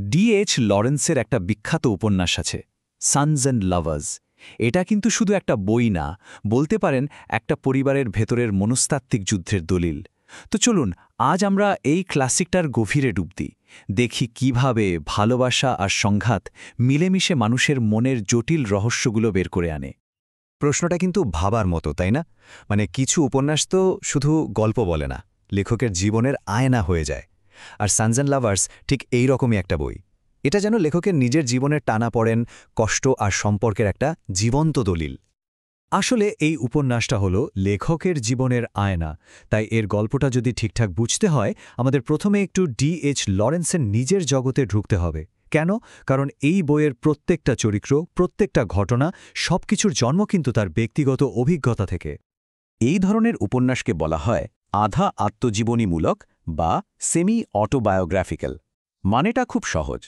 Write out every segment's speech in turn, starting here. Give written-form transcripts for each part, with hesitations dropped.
DH. লরেন্সের একটা বিখ্যাত উপন্যাস আছে, সানস অ্যান্ড লাভার্স। এটা কিন্তু শুধু একটা বই না, বলতে পারেন একটা পরিবারের ভেতরের মনস্তাত্ত্বিক যুদ্ধের দলিল। তো চলুন আজ আমরা এই ক্লাসিকটার গভীরে ডুব দিই, দেখি কিভাবে ভালোবাসা আর সংঘাত মিলেমিশে মানুষের মনের জটিল রহস্যগুলো বের করে আনে। প্রশ্নটা কিন্তু ভাবার মতো, তাই না? মানে কিছু উপন্যাস তো শুধু গল্প বলে না, লেখকের জীবনের আয়না হয়ে যায়। আর সানস অ্যান্ড লাভার্স ঠিক এই রকমই একটা বই। এটা যেন লেখকের নিজের জীবনের টানাপড়েন, কষ্ট আর সম্পর্কের একটা জীবন্ত দলিল। আসলে এই উপন্যাসটা হলো লেখকের জীবনের আয়না, তাই এর গল্পটা যদি ঠিকঠাক বুঝতে হয় আমাদের প্রথমে একটু ডি.এইচ. লরেন্সের নিজের জগতে ঢুকতে হবে। কেন? কারণ এই বইয়ের প্রত্যেকটা চরিত্র, প্রত্যেকটা ঘটনা, সবকিছুর জন্ম কিন্তু তার ব্যক্তিগত অভিজ্ঞতা থেকে। এই ধরনের উপন্যাসকে বলা হয় আধা আত্মজীবনীমূলক বা সেমি অটোবায়োগ্রাফিক্যাল। মানেটা খুব সহজ।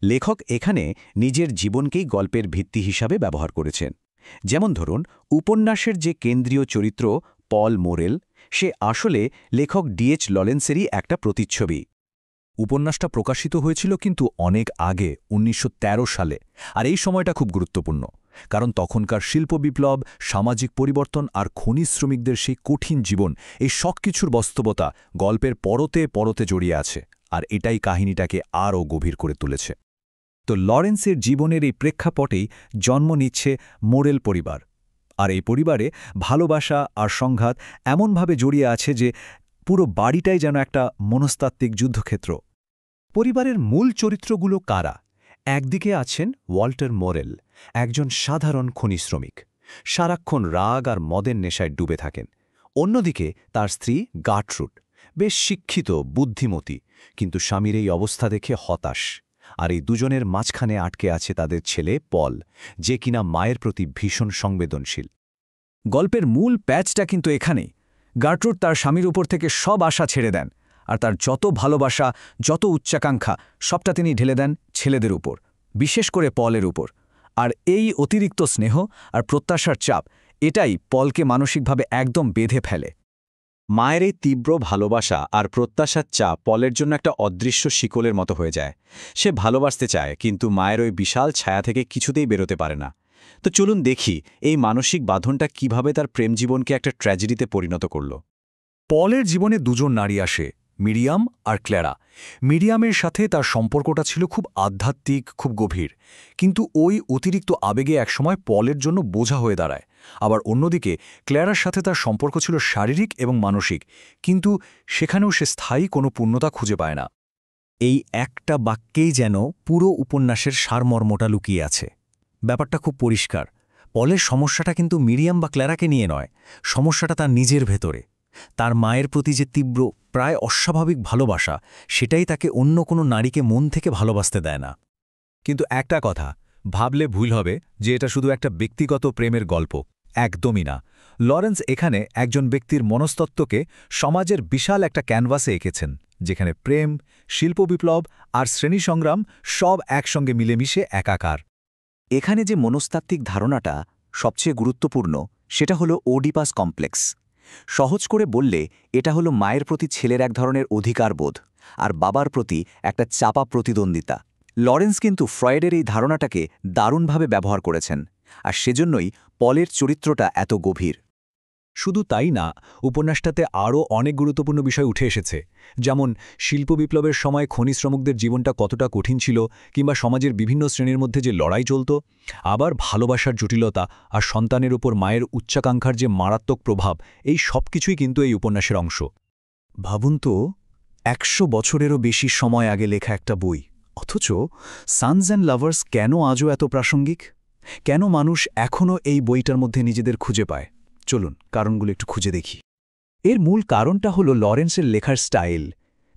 লেখক এখানে নিজের জীবনকেই গল্পের ভিত্তি হিসাবে ব্যবহার করেছেন। যেমন ধরুন, উপন্যাসের যে কেন্দ্রীয় চরিত্র পল মোরেল, সে আসলে লেখক ডি.এইচ. লরেন্সেরই একটা প্রতিচ্ছবি। উপন্যাসটা প্রকাশিত হয়েছিল কিন্তু অনেক আগে, ১৯১৩ সালে। আর এই সময়টা খুব গুরুত্বপূর্ণ, কারণ তখনকার শিল্প বিপ্লব, সামাজিক পরিবর্তন আর খনি শ্রমিকদের সেই কঠিন জীবন, এই সবকিছুর বাস্তবতা গল্পের পরতে পরতে জড়িয়ে আছে। আর এটাই কাহিনীটাকে আরও গভীর করে তুলেছে। তো লরেন্সের জীবনের এই প্রেক্ষাপটেই জন্ম নিচ্ছে মোরেল পরিবার। আর এই পরিবারে ভালোবাসা আর সংঘাত এমনভাবে জড়িয়ে আছে যে পুরো বাড়িটাই যেন একটা মনস্তাত্ত্বিক যুদ্ধক্ষেত্র। পরিবারের মূল চরিত্রগুলো কারা? একদিকে আছেন ওয়াল্টার মোরেল, একজন সাধারণ খনি শ্রমিক, সারাক্ষণ রাগ আর মদের নেশায় ডুবে থাকেন। অন্যদিকে তার স্ত্রী গার্ট্রুড, বেশ শিক্ষিত, বুদ্ধিমতী, কিন্তু স্বামীর এই অবস্থা দেখে হতাশ। আর এই দুজনের মাঝখানে আটকে আছে তাদের ছেলে পল, যে কিনা মায়ের প্রতি ভীষণ সংবেদনশীল। গল্পের মূল প্যাচটা কিন্তু এখানেই। গার্ট্রুড তার স্বামীর উপর থেকে সব আশা ছেড়ে দেন, আর তার যত ভালোবাসা, যত উচ্চাকাঙ্ক্ষা, সবটা তিনি ঢেলে দেন ছেলেদের উপর, বিশেষ করে পলের উপর। আর এই অতিরিক্ত স্নেহ আর প্রত্যাশার চাপ, এটাই পলকে মানসিকভাবে একদম বেঁধে ফেলে। মায়ের এই তীব্র ভালোবাসা আর প্রত্যাশার চাপ পলের জন্য একটা অদৃশ্য শিকলের মতো হয়ে যায়। সে ভালোবাসতে চায়, কিন্তু মায়ের ওই বিশাল ছায়া থেকে কিছুতেই বেরোতে পারে না। তো চলুন দেখি এই মানসিক বাঁধনটা কিভাবে তার প্রেম জীবনকে একটা ট্র্যাজেডিতে পরিণত করল। পলের জীবনে দুজন নারী আসে, মিরিয়াম আর ক্ল্যারা। মিরিয়ামের সাথে তার সম্পর্কটা ছিল খুব আধ্যাত্মিক, খুব গভীর, কিন্তু ওই অতিরিক্ত আবেগে একসময় পলের জন্য বোঝা হয়ে দাঁড়ায়। আবার অন্যদিকে ক্ল্যারার সাথে তার সম্পর্ক ছিল শারীরিক এবং মানসিক, কিন্তু সেখানেও সে স্থায়ী কোনো পূর্ণতা খুঁজে পায় না। এই একটা বাক্যেই যেন পুরো উপন্যাসের সারমর্মটা লুকিয়ে আছে। ব্যাপারটা খুব পরিষ্কার, পলের সমস্যাটা কিন্তু মিরিয়াম বা ক্ল্যারাকে নিয়ে নয়, সমস্যাটা তার নিজের ভেতরে। তার মায়ের প্রতি যে তীব্র, প্রায় অস্বাভাবিক ভালোবাসা, সেটাই তাকে অন্য কোনো নারীকে মন থেকে ভালোবাসতে দেয় না। কিন্তু একটা কথা, ভাবলে ভুল হবে যে এটা শুধু একটা ব্যক্তিগত প্রেমের গল্প। একদমই না। লরেন্স এখানে একজন ব্যক্তির মনস্তত্ত্বকে সমাজের বিশাল একটা ক্যানভাসে এঁকেছেন, যেখানে প্রেম, শিল্প বিপ্লব আর শ্রেণী সংগ্রাম সব একসঙ্গে মিলেমিশে একাকার। এখানে যে মনস্তাত্ত্বিক ধারণাটা সবচেয়ে গুরুত্বপূর্ণ, সেটা হলো ওডিপাস কমপ্লেক্স। সহজ করে বললে এটা হলো মায়ের প্রতি ছেলের এক ধরনের অধিকারবোধ, আর বাবার প্রতি একটা চাপা প্রতিদ্বন্দ্বিতা। লরেন্স কিন্তু ফ্রয়েডের এই ধারণাটাকে দারুণভাবে ব্যবহার করেছেন, আর সেজন্যই পলের চরিত্রটা এত গভীর। শুধু তাই না, উপন্যাসটাতে আরও অনেক গুরুত্বপূর্ণ বিষয় উঠে এসেছে, যেমন শিল্প বিপ্লবের সময় খনি শ্রমিকদের জীবনটা কতটা কঠিন ছিল, কিংবা সমাজের বিভিন্ন শ্রেণীর মধ্যে যে লড়াই চলত। আবার ভালোবাসার জটিলতা আর সন্তানের উপর মায়ের উচ্চাকাঙ্ক্ষার যে মারাত্মক প্রভাব, এই সব কিছুই কিন্তু এই উপন্যাসের অংশ। ভাবুন তো, ১০০ বছরেরও বেশি সময় আগে লেখা একটা বই, অথচ সানস অ্যান্ড লাভার্স কেন আজও এত প্রাসঙ্গিক? কেন মানুষ এখনও এই বইটার মধ্যে নিজেদের খুঁজে পায়? চলুন কারণগুলো একটু খুঁজে দেখি। এর মূল কারণটা হলো লরেন্সের লেখার স্টাইল।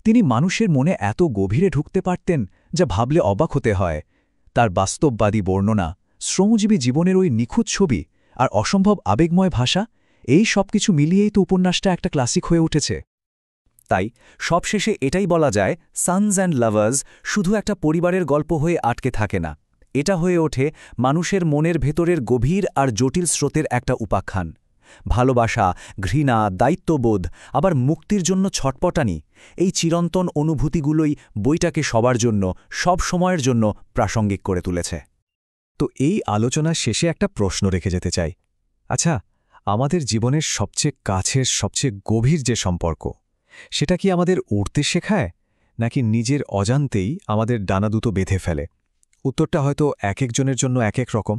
তিনি মানুষের মনে এত গভীরে ঢুকতে পারতেন, যা ভাবলে অবাক হতে হয়। তার বাস্তববাদী বর্ণনা, শ্রমজীবী জীবনের ওই নিখুঁত ছবি আর অসম্ভব আবেগময় ভাষা, এই সব কিছু মিলিয়েই তো উপন্যাসটা একটা ক্লাসিক হয়ে উঠেছে। তাই সবশেষে এটাই বলা যায়, সানস অ্যান্ড লাভার্স শুধু একটা পরিবারের গল্প হয়ে আটকে থাকে না, এটা হয়ে ওঠে মানুষের মনের ভেতরের গভীর আর জটিল স্রোতের একটা উপাখ্যান। ভালোবাসা, ঘৃণা, দায়িত্ববোধ, আবার মুক্তির জন্য ছটপটানি, এই চিরন্তন অনুভূতিগুলোই বইটাকে সবার জন্য, সব সময়ের জন্য প্রাসঙ্গিক করে তুলেছে। তো এই আলোচনার শেষে একটা প্রশ্ন রেখে যেতে চাই। আচ্ছা, আমাদের জীবনের সবচেয়ে কাছের, সবচেয়ে গভীর যে সম্পর্ক, সেটা কি আমাদের উড়তে শেখায়, নাকি নিজের অজান্তেই আমাদের ডানা দুটো বেঁধে ফেলে? উত্তরটা হয়তো এক একজনের জন্য এক এক রকম।